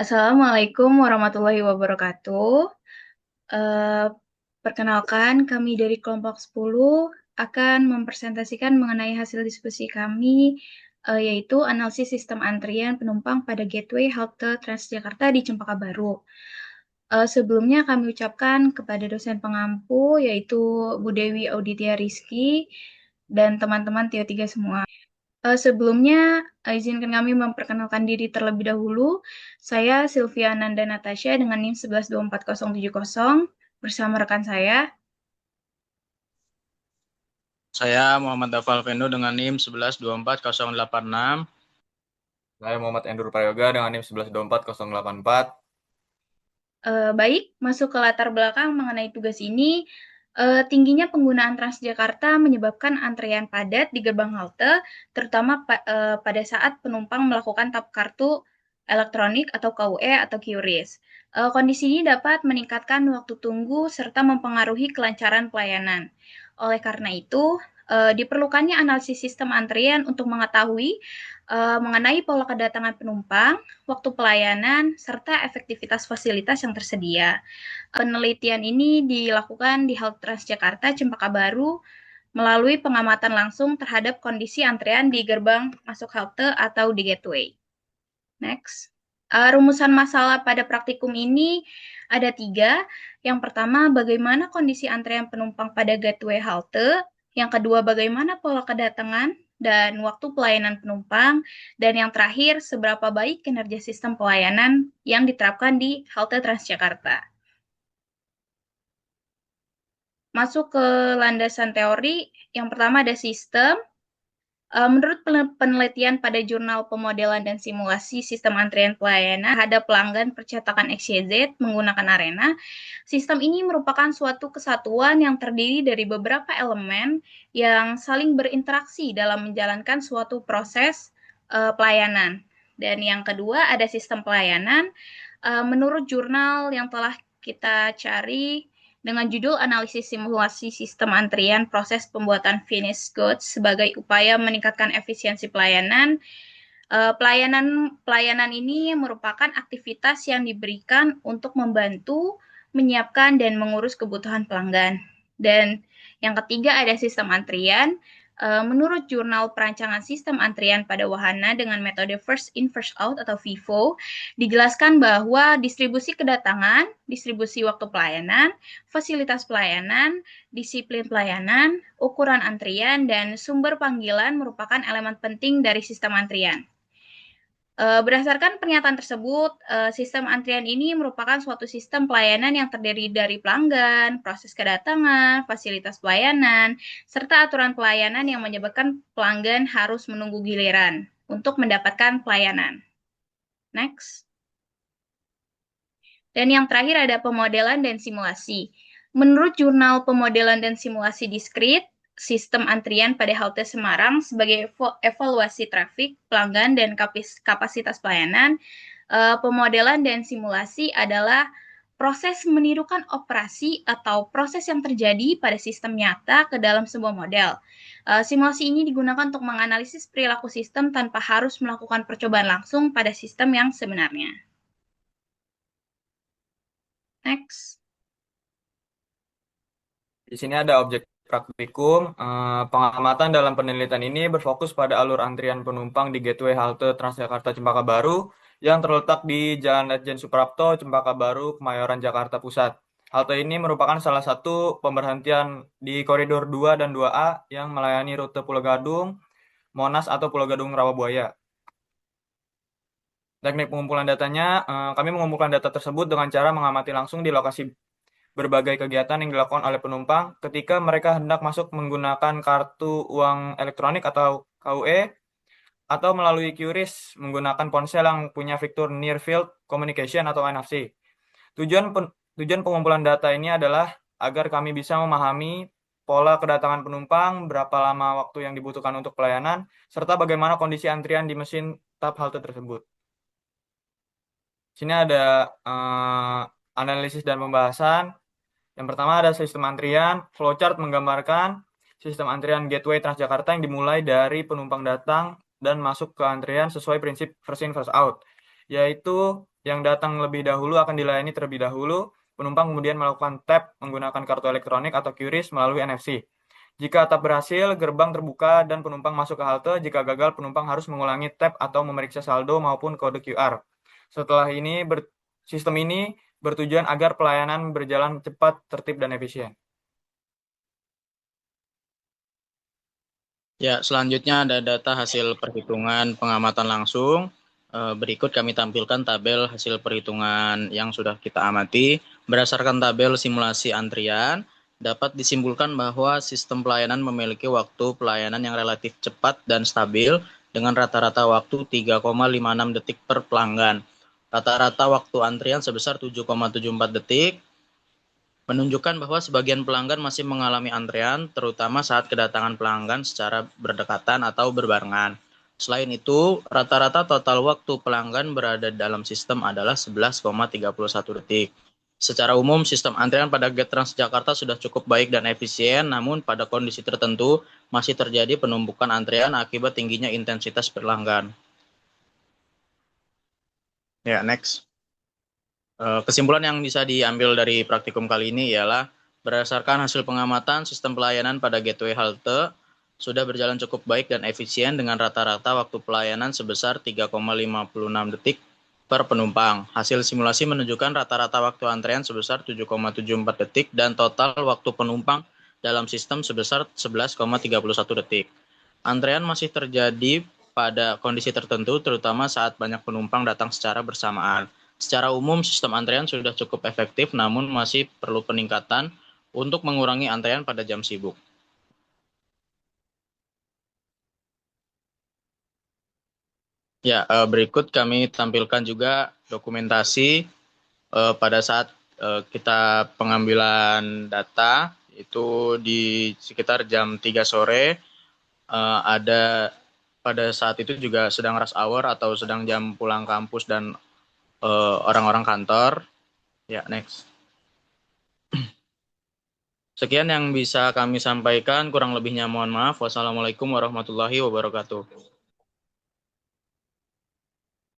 Assalamualaikum warahmatullahi wabarakatuh. Eh, Perkenalkan, kami dari kelompok 10 akan mempresentasikan mengenai hasil diskusi kami, yaitu analisis sistem antrian penumpang pada Gateway Halte Transjakarta di Cempaka Baru. Sebelumnya kami ucapkan kepada dosen pengampu, yaitu Bu Dewi Auditya Rizky, dan teman-teman Tio 3 semua. Sebelumnya, izinkan kami memperkenalkan diri terlebih dahulu. Saya Sylvia Nanda Natasha dengan NIM 1124070 bersama rekan saya. Saya Muhammad Dafal Vendo dengan NIM 1124086. Saya Muhammad Endur Prayoga dengan NIM 1124084. Baik, masuk ke latar belakang mengenai tugas ini. Tingginya penggunaan Transjakarta menyebabkan antrean padat di gerbang halte, terutama pada saat penumpang melakukan tap kartu elektronik atau KUE atau QRIS. Kondisi ini dapat meningkatkan waktu tunggu serta mempengaruhi kelancaran pelayanan. Oleh karena itu, diperlukannya analisis sistem antrian untuk mengetahui mengenai pola kedatangan penumpang, waktu pelayanan, serta efektivitas fasilitas yang tersedia. Penelitian ini dilakukan di halte Transjakarta Cempaka Baru melalui pengamatan langsung terhadap kondisi antrean di gerbang masuk halte atau di gateway. Next. Rumusan masalah pada praktikum ini ada 3. Yang pertama, bagaimana kondisi antrean penumpang pada gateway halte. Yang kedua, bagaimana pola kedatangan dan waktu pelayanan penumpang. Dan yang terakhir, seberapa baik kinerja sistem pelayanan yang diterapkan di halte Transjakarta. Masuk ke landasan teori, yang pertama ada sistem. Menurut penelitian pada Jurnal Pemodelan dan Simulasi Sistem Antrian Pelayanan terhadap pelanggan percetakan XYZ menggunakan Arena, sistem ini merupakan suatu kesatuan yang terdiri dari beberapa elemen yang saling berinteraksi dalam menjalankan suatu proses pelayanan. Dan yang kedua ada sistem pelayanan. Menurut jurnal yang telah kita cari, dengan judul Analisis Simulasi Sistem Antrian Proses Pembuatan Finished Goods sebagai upaya meningkatkan efisiensi pelayanan. Pelayanan ini merupakan aktivitas yang diberikan untuk membantu menyiapkan dan mengurus kebutuhan pelanggan. Dan yang ketiga ada sistem antrian. Menurut Jurnal Perancangan Sistem Antrian pada Wahana dengan metode First In First Out atau FIFO, dijelaskan bahwa distribusi kedatangan, distribusi waktu pelayanan, fasilitas pelayanan, disiplin pelayanan, ukuran antrian, dan sumber panggilan merupakan elemen penting dari sistem antrian. Berdasarkan pernyataan tersebut, sistem antrian ini merupakan suatu sistem pelayanan yang terdiri dari pelanggan, proses kedatangan, fasilitas pelayanan, serta aturan pelayanan yang menyebabkan pelanggan harus menunggu giliran untuk mendapatkan pelayanan. Next. Dan yang terakhir ada pemodelan dan simulasi. Menurut Jurnal Pemodelan dan Simulasi Diskrit, sistem antrian pada halte Semarang sebagai evaluasi trafik, pelanggan, dan kapasitas pelayanan, pemodelan dan simulasi adalah proses menirukan operasi atau proses yang terjadi pada sistem nyata ke dalam sebuah model. Simulasi ini digunakan untuk menganalisis perilaku sistem tanpa harus melakukan percobaan langsung pada sistem yang sebenarnya. Next. Di sini ada objek praktikum. Pengamatan dalam penelitian ini berfokus pada alur antrian penumpang di gateway halte Transjakarta Cempaka Baru yang terletak di Jalan Ledjen Suprapto, Cempaka Baru, Kemayoran, Jakarta Pusat. Halte ini merupakan salah satu pemberhentian di koridor 2 dan 2A yang melayani rute Pulau Gadung, Monas atau Pulau Gadung Rawabuaya. Teknik pengumpulan datanya, kami mengumpulkan data tersebut dengan cara mengamati langsung di lokasi berbagai kegiatan yang dilakukan oleh penumpang ketika mereka hendak masuk menggunakan kartu uang elektronik atau KUE atau melalui QRIS menggunakan ponsel yang punya fitur Near Field Communication atau NFC. Tujuan pengumpulan data ini adalah agar kami bisa memahami pola kedatangan penumpang, berapa lama waktu yang dibutuhkan untuk pelayanan, serta bagaimana kondisi antrian di mesin tap halte tersebut. Sini ada analisis dan pembahasan. Yang pertama ada sistem antrian. Flowchart menggambarkan sistem antrian gateway Transjakarta yang dimulai dari penumpang datang dan masuk ke antrian sesuai prinsip first in first out, yaitu Yang datang lebih dahulu akan dilayani terlebih dahulu. Penumpang kemudian melakukan tap menggunakan kartu elektronik atau QRIS melalui NFC. Jika tap berhasil, gerbang terbuka dan penumpang masuk ke halte. Jika gagal, penumpang harus mengulangi tap atau memeriksa saldo maupun kode QR. Setelah ini, sistem ini bertujuan agar pelayanan berjalan cepat, tertib, dan efisien. Ya, selanjutnya ada data hasil perhitungan pengamatan langsung. Berikut kami tampilkan tabel hasil perhitungan yang sudah kita amati. Berdasarkan tabel simulasi antrian, dapat disimpulkan bahwa sistem pelayanan memiliki waktu pelayanan yang relatif cepat dan stabil dengan rata-rata waktu 3,56 detik per pelanggan. Rata-rata waktu antrian sebesar 7,74 detik, menunjukkan bahwa sebagian pelanggan masih mengalami antrean, terutama saat kedatangan pelanggan secara berdekatan atau berbarengan. Selain itu, rata-rata total waktu pelanggan berada dalam sistem adalah 11,31 detik. Secara umum, sistem antrean pada Gate Transjakarta sudah cukup baik dan efisien, namun pada kondisi tertentu masih terjadi penumpukan antrean akibat tingginya intensitas pelanggan. Ya, next. Kesimpulan yang bisa diambil dari praktikum kali ini ialah berdasarkan hasil pengamatan sistem pelayanan pada gateway halte sudah berjalan cukup baik dan efisien dengan rata-rata waktu pelayanan sebesar 3,56 detik per penumpang. Hasil simulasi menunjukkan rata-rata waktu antrean sebesar 7,74 detik dan total waktu penumpang dalam sistem sebesar 11,31 detik. Antrean masih terjadi pada kondisi tertentu, terutama saat banyak penumpang datang secara bersamaan. Secara umum, sistem antrean sudah cukup efektif, namun masih perlu peningkatan untuk mengurangi antrean pada jam sibuk. Ya, berikut kami tampilkan juga dokumentasi pada saat kita pengambilan data, itu di sekitar jam 3 sore, ada pada saat itu juga sedang rush hour atau sedang jam pulang kampus dan orang-orang kantor. Ya, next. Sekian yang bisa kami sampaikan, kurang lebihnya mohon maaf. Wassalamualaikum warahmatullahi wabarakatuh.